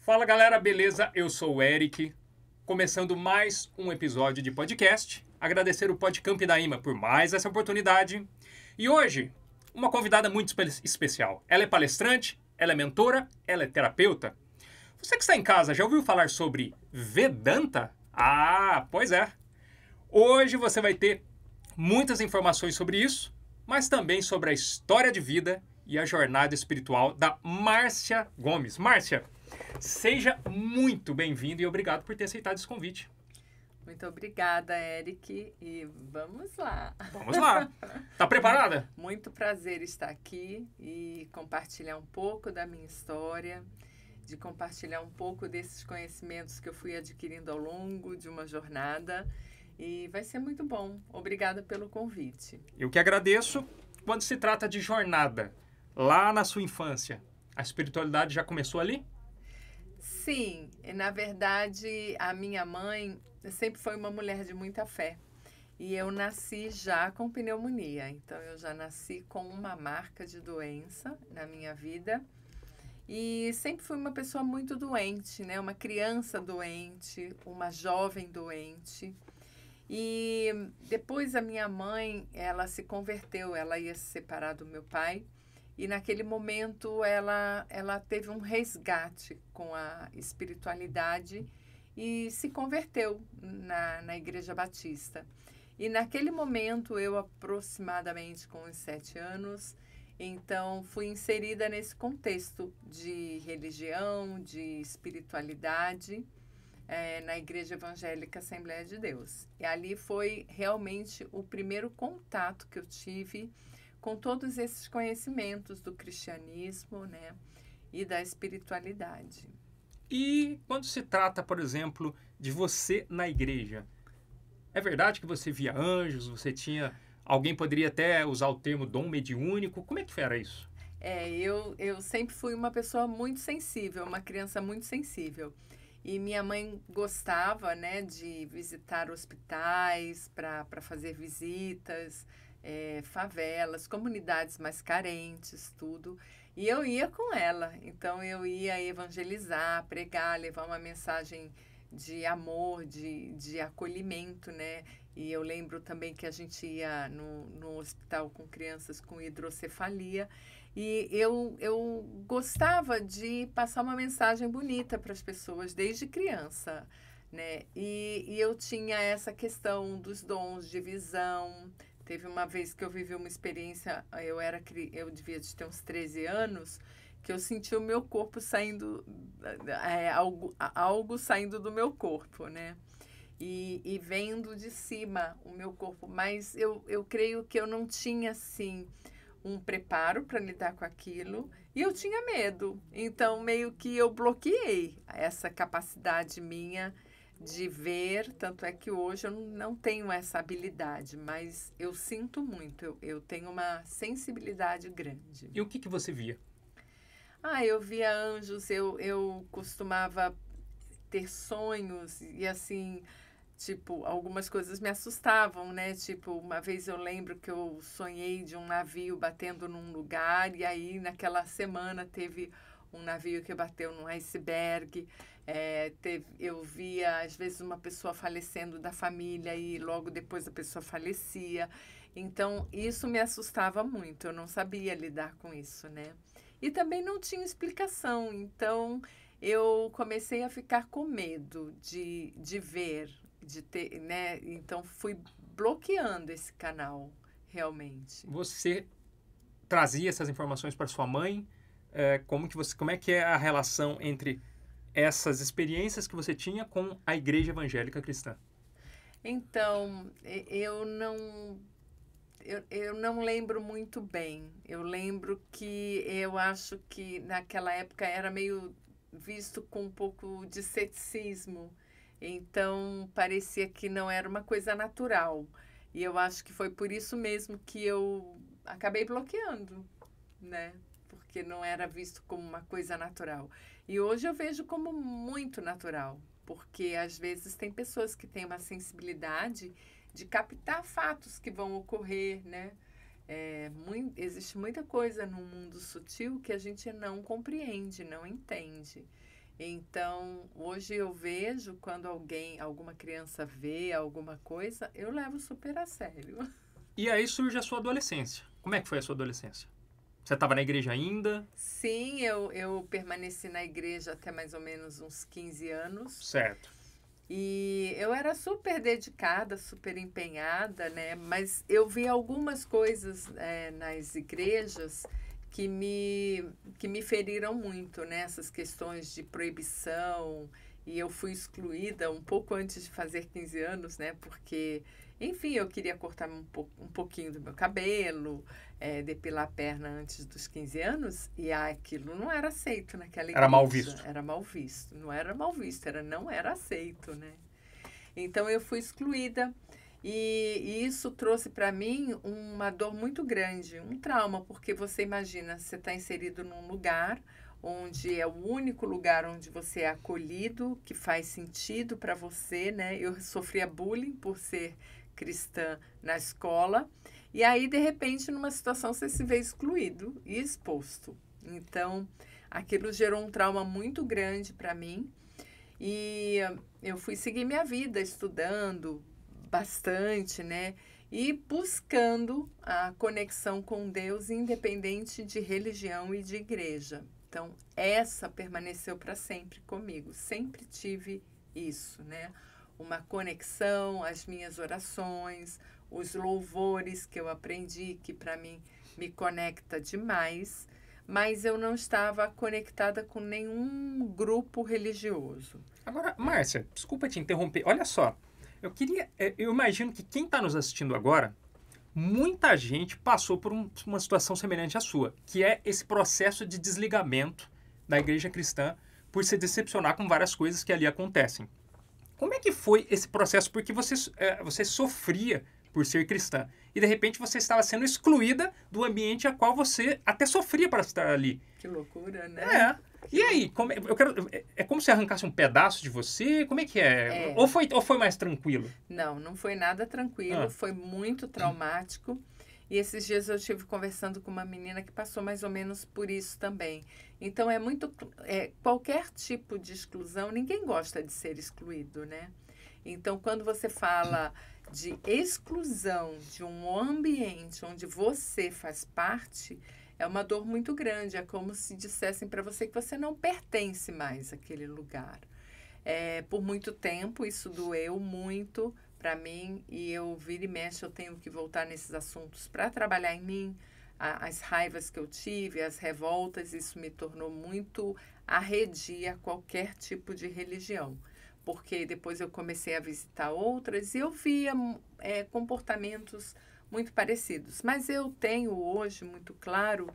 Fala galera, beleza? Eu sou o Eric, começando mais um episódio de podcast. Agradecer o Podcamp da IMA por mais essa oportunidade. E hoje, uma convidada muito especial. Ela é palestrante, ela é mentora, ela é terapeuta. Você que está em casa, já ouviu falar sobre Vedanta? Ah, pois é. Hoje você vai ter muitas informações sobre isso, mas também sobre a história de vida e a jornada espiritual da Márcia Gomes. Márcia, seja muito bem-vindo e obrigado por ter aceitado esse convite. Muito obrigada, Eric, e vamos lá. Vamos lá. Tá preparada? Muito prazer estar aqui e compartilhar um pouco da minha história, de compartilhar um pouco desses conhecimentos que eu fui adquirindo ao longo de uma jornada. E vai ser muito bom. Obrigada pelo convite. Eu que agradeço. Quando se trata de jornada, lá na sua infância, a espiritualidade já começou ali? Sim, na verdade, a minha mãe sempre foi uma mulher de muita fé. E eu nasci já com pneumonia. Então, eu já nasci com uma marca de doença na minha vida. E sempre fui uma pessoa muito doente, né? Uma criança doente, uma jovem doente. E depois a minha mãe, ela se converteu, ela ia se separar do meu pai. E naquele momento ela teve um resgate com a espiritualidade e se converteu na Igreja Batista. E naquele momento, eu aproximadamente com uns 7 anos, então fui inserida nesse contexto de religião, de espiritualidade, na Igreja Evangélica Assembleia de Deus. E ali foi realmente o primeiro contato que eu tive com todos esses conhecimentos do cristianismo, né, e da espiritualidade. E quando se trata, por exemplo, de você na igreja, é verdade que você via anjos, você tinha... Alguém poderia até usar o termo dom mediúnico. Como é que era isso? Eu sempre fui uma pessoa muito sensível, uma criança muito sensível. E minha mãe gostava, né, de visitar hospitais para fazer visitas, favelas, comunidades mais carentes, tudo. E eu ia com ela. Então, eu ia evangelizar, pregar, levar uma mensagem de amor, de acolhimento, né? E eu lembro também que a gente ia no hospital com crianças com hidrocefalia. E eu gostava de passar uma mensagem bonita para as pessoas desde criança, né? E eu tinha essa questão dos dons de visão. Teve uma vez que eu vivi uma experiência, eu devia de ter uns 13 anos, que eu senti o meu corpo saindo, algo saindo do meu corpo, né? E vendo de cima o meu corpo. Mas eu creio que eu não tinha, assim, um preparo para lidar com aquilo e eu tinha medo. Então, meio que eu bloqueei essa capacidade minha de ver, tanto é que hoje eu não tenho essa habilidade, mas eu sinto muito, eu tenho uma sensibilidade grande. E o que você via? Eu via anjos, eu costumava ter sonhos e assim, tipo, algumas coisas me assustavam, né? Tipo, uma vez eu lembro que eu sonhei de um navio batendo num lugar e aí naquela semana teve um navio que bateu num iceberg. Eu via, às vezes, uma pessoa falecendo da família e logo depois a pessoa falecia. Então, isso me assustava muito. Eu não sabia lidar com isso, né? E também não tinha explicação. Então, eu comecei a ficar com medo de ver, de ter, né? Então, fui bloqueando esse canal, realmente. Você trazia essas informações para sua mãe? Como é que é a relação entre essas experiências que você tinha com a Igreja Evangélica Cristã? Então, eu não lembro muito bem. Eu lembro que eu acho que naquela época era meio visto com um pouco de ceticismo. Então, parecia que não era uma coisa natural. E eu acho que foi por isso mesmo que eu acabei bloqueando, né? Porque não era visto como uma coisa natural. E hoje eu vejo como muito natural, porque às vezes tem pessoas que têm uma sensibilidade de captar fatos que vão ocorrer, né? Existe muita coisa no mundo sutil que a gente não compreende, não entende. Então, hoje eu vejo quando alguma criança vê alguma coisa, eu levo super a sério. E aí surge a sua adolescência. Como é que foi a sua adolescência? Você estava na igreja ainda? Sim, eu permaneci na igreja até mais ou menos uns 15 anos. Certo. E eu era super dedicada, super empenhada, né? Mas eu vi algumas coisas nas igrejas que me feriram muito, né? Essas questões de proibição. E eu fui excluída um pouco antes de fazer 15 anos, né? Porque, enfim, eu queria cortar um pouquinho do meu cabelo, depilar a perna antes dos 15 anos. E aquilo não era aceito naquela igreja. Era mal visto. Era mal visto. Não era mal visto, não era aceito, né? Então eu fui excluída. E isso trouxe para mim uma dor muito grande, um trauma, porque você imagina, você está inserido num lugar onde é o único lugar onde você é acolhido, que faz sentido para você, né? Eu sofria bullying por ser cristã na escola, e aí, de repente, numa situação, você se vê excluído e exposto. Então, aquilo gerou um trauma muito grande para mim, e eu fui seguir minha vida estudando bastante, né? E buscando a conexão com Deus, independente de religião e de igreja. Então, essa permaneceu para sempre comigo. Sempre tive isso, né? Uma conexão, as minhas orações, os louvores que eu aprendi, que para mim me conecta demais, mas eu não estava conectada com nenhum grupo religioso. Agora, Márcia, desculpa te interromper. Olha só, eu imagino que quem está nos assistindo agora, muita gente passou por uma situação semelhante à sua, que é esse processo de desligamento da igreja cristã por se decepcionar com várias coisas que ali acontecem. Como é que foi esse processo? Porque você sofria por ser cristã e de repente você estava sendo excluída do ambiente a qual você até sofria para estar ali. Que loucura, né? É. E aí, é como se arrancasse um pedaço de você? Como é que é? É. Ou foi mais tranquilo? Não foi nada tranquilo, Ah. foi muito traumático. E esses dias eu estive conversando com uma menina que passou mais ou menos por isso também. Então, qualquer tipo de exclusão, ninguém gosta de ser excluído, né? Então, quando você fala de exclusão de um ambiente onde você faz parte, é uma dor muito grande. É como se dissessem para você que você não pertence mais àquele lugar. Por muito tempo, isso doeu muito para mim, e eu vira e mexe, eu tenho que voltar nesses assuntos para trabalhar em mim, as raivas que eu tive, as revoltas, isso me tornou muito arredia a qualquer tipo de religião, porque depois eu comecei a visitar outras e eu via comportamentos muito parecidos, mas eu tenho hoje muito claro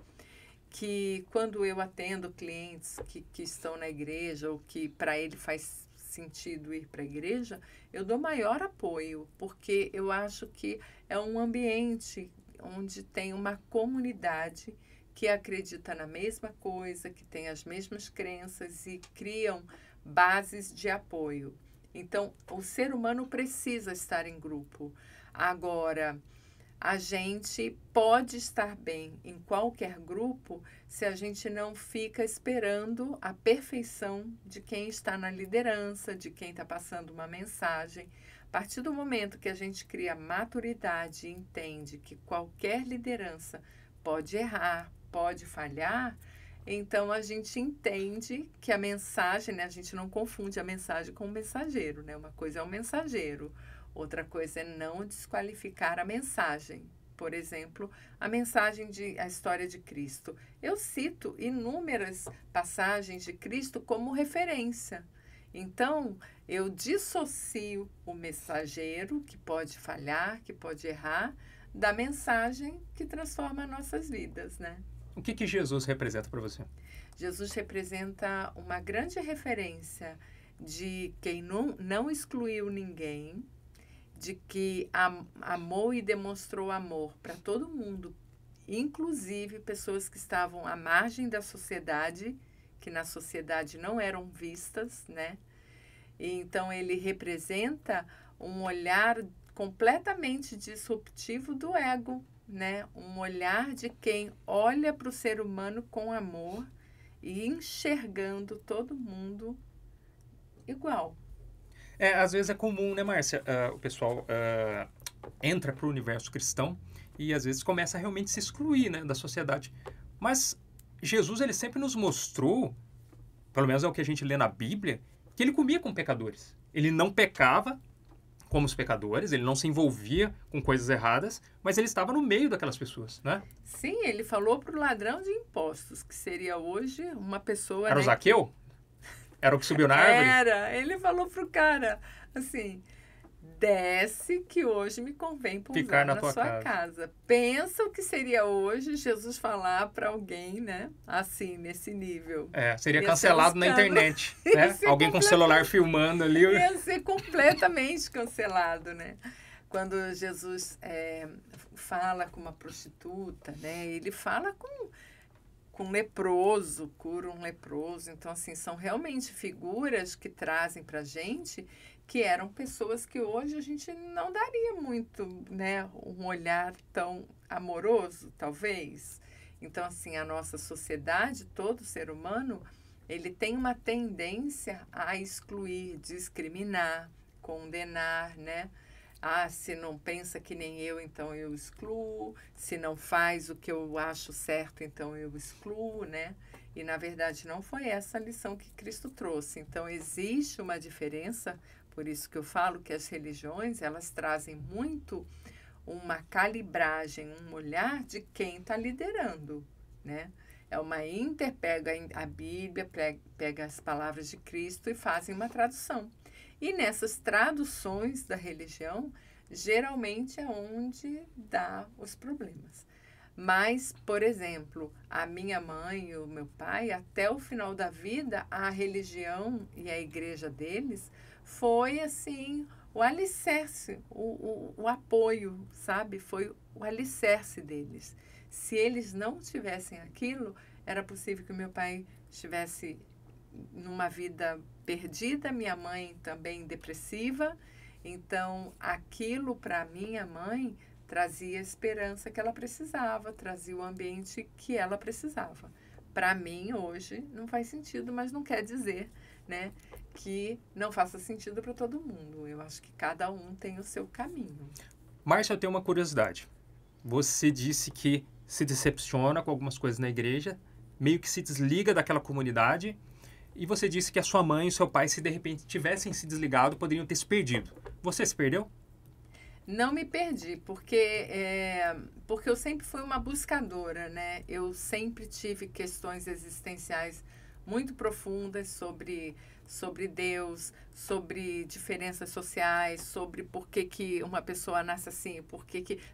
que quando eu atendo clientes que estão na igreja ou que para ele faz sentido ir para a igreja, eu dou maior apoio, porque eu acho que é um ambiente onde tem uma comunidade que acredita na mesma coisa, que tem as mesmas crenças e criam bases de apoio. Então, o ser humano precisa estar em grupo. Agora, a gente pode estar bem em qualquer grupo se a gente não fica esperando a perfeição de quem está na liderança, de quem está passando uma mensagem. A partir do momento que a gente cria maturidade e entende que qualquer liderança pode errar, pode falhar, então a gente entende que a mensagem, né, a gente não confunde a mensagem com o mensageiro, né? Uma coisa é o mensageiro, outra coisa é não desqualificar a mensagem. Por exemplo, a história de Cristo. Eu cito inúmeras passagens de Cristo como referência. Então, eu dissocio o mensageiro, que pode falhar, que pode errar, da mensagem que transforma nossas vidas, né? O que Jesus representa para você? Jesus representa uma grande referência de quem não excluiu ninguém, de que amou e demonstrou amor para todo mundo, inclusive pessoas que estavam à margem da sociedade, que na sociedade não eram vistas, né? E então ele representa um olhar completamente disruptivo do ego, né? Um olhar de quem olha para o ser humano com amor e enxergando todo mundo igual. Às vezes é comum, né, Márcia? O pessoal entra para o universo cristão e às vezes começa a realmente se excluir, né, da sociedade. Mas Jesus, ele sempre nos mostrou, pelo menos é o que a gente lê na Bíblia, que ele comia com pecadores. Ele não pecava como os pecadores, ele não se envolvia com coisas erradas, mas ele estava no meio daquelas pessoas, né? Sim, ele falou para o ladrão de impostos, que seria hoje uma pessoa... Era né, o Zaqueu? Era o que subiu na árvore? Era, ele falou pro cara, assim, desce que hoje me convém Ficar pousar na na tua sua casa. Pensa o que seria hoje Jesus falar para alguém, né, assim, nesse nível. Seria Ia ser um cancelado na escândalo. internet, Ia né? ser Alguém com o celular filmando ali. Ia ser completamente cancelado, né? Quando Jesus fala com uma prostituta, né, ele fala com um leproso, cura um leproso. Então, assim, são realmente figuras que trazem para a gente que eram pessoas que hoje a gente não daria muito, né, um olhar tão amoroso, talvez. Então, assim, a nossa sociedade, todo ser humano, ele tem uma tendência a excluir, discriminar, condenar, né? Ah, se não pensa que nem eu, então eu excluo. Se não faz o que eu acho certo, então eu excluo, né? E, na verdade, não foi essa a lição que Cristo trouxe. Então, existe uma diferença, por isso que eu falo que as religiões, elas trazem muito uma calibragem, um olhar de quem está liderando, né? É uma pega a Bíblia, pega as palavras de Cristo e fazem uma tradução. E nessas traduções da religião, geralmente é onde dá os problemas. Mas, por exemplo, a minha mãe e o meu pai, até o final da vida, a religião e a igreja deles foi, assim, o alicerce, o apoio, sabe? Foi o alicerce deles. Se eles não tivessem aquilo, era possível que o meu pai estivesse numa vida perdida, minha mãe também depressiva. Então, aquilo para minha mãe trazia a esperança que ela precisava, trazia o ambiente que ela precisava. Para mim, hoje, não faz sentido, mas não quer dizer, né, que não faça sentido para todo mundo. Eu acho que cada um tem o seu caminho. Márcia, eu tenho uma curiosidade. Você disse que se decepciona com algumas coisas na igreja, meio que se desliga daquela comunidade, e você disse que a sua mãe e o seu pai, se de repente tivessem se desligado, poderiam ter se perdido. Você se perdeu? Não me perdi, porque eu sempre fui uma buscadora, né? Eu sempre tive questões existenciais muito profundas sobre Deus, sobre diferenças sociais, sobre por que uma pessoa nasce assim,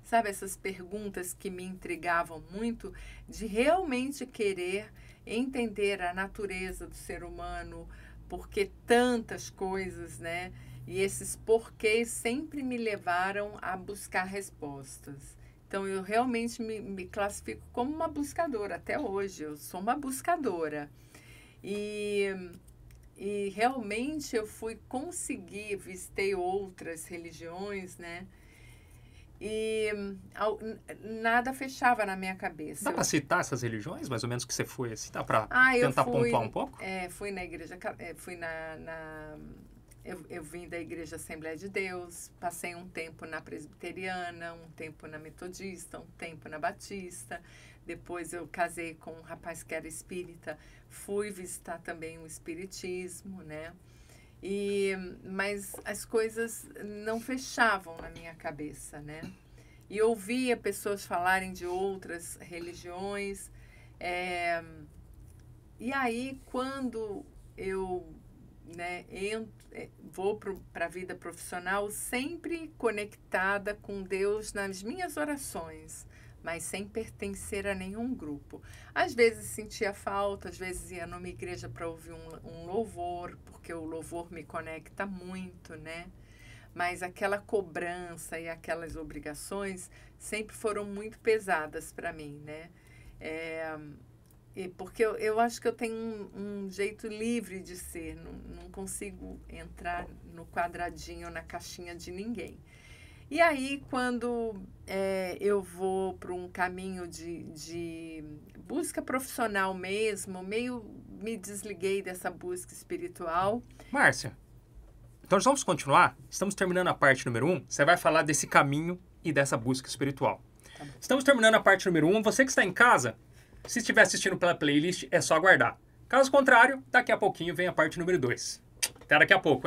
sabe, essas perguntas que me intrigavam muito, de realmente querer entender a natureza do ser humano, por que tantas coisas, né? E esses porquês sempre me levaram a buscar respostas. Então, eu realmente me classifico como uma buscadora, até hoje. Eu sou uma buscadora. E realmente eu fui conseguir, visitei outras religiões, né? E nada fechava na minha cabeça. Dá para citar essas religiões, mais ou menos, que você foi assim? Dá para eu tentar fui, pontuar um pouco? Fui na igreja, fui eu vim da Igreja Assembleia de Deus, passei um tempo na Presbiteriana, um tempo na Metodista, um tempo na Batista. Depois eu casei com um rapaz que era espírita, fui visitar também o espiritismo, né? Mas as coisas não fechavam na minha cabeça, né? E ouvia pessoas falarem de outras religiões. E aí, quando eu, né, vou para a vida profissional, sempre conectada com Deus nas minhas orações, mas sem pertencer a nenhum grupo. Às vezes sentia falta, às vezes ia numa igreja para ouvir um louvor, porque o louvor me conecta muito, né? Mas aquela cobrança e aquelas obrigações sempre foram muito pesadas para mim, né? Porque eu acho que eu tenho um jeito livre de ser, não consigo entrar no quadradinho, na caixinha de ninguém. E aí, quando eu vou para um caminho de busca profissional mesmo, meio me desliguei dessa busca espiritual. Márcia, então nós vamos continuar. Estamos terminando a parte número 1. Você vai falar desse caminho e dessa busca espiritual. Tá bom. Estamos terminando a parte número 1. Você que está em casa, se estiver assistindo pela playlist, é só aguardar. Caso contrário, daqui a pouquinho vem a parte número 2. Até daqui a pouco, hein?